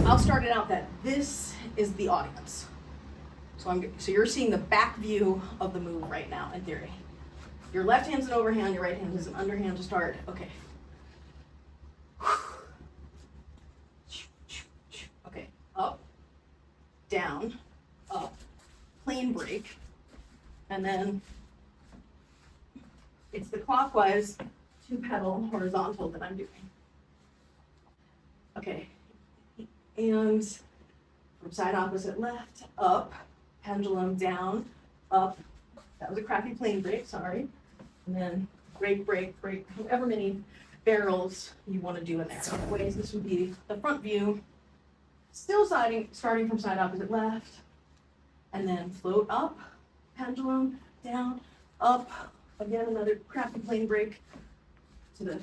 I'll start it out that this is the audience. So you're seeing the back view of the move right now in theory. Your left hand's an overhand, your right hand is an underhand to start. Okay. Okay, up, down, up, plane break, and then it's the clockwise 2-pedal horizontal that I'm doing. Okay, and from side opposite left, up, pendulum down, up. That was a crappy plane break, sorry. And then break, break, break, however many barrels you want to do in there. Anyways, this would be the front view, still starting from side opposite left, and then float up, pendulum, down, up, again, another crappy plane break to the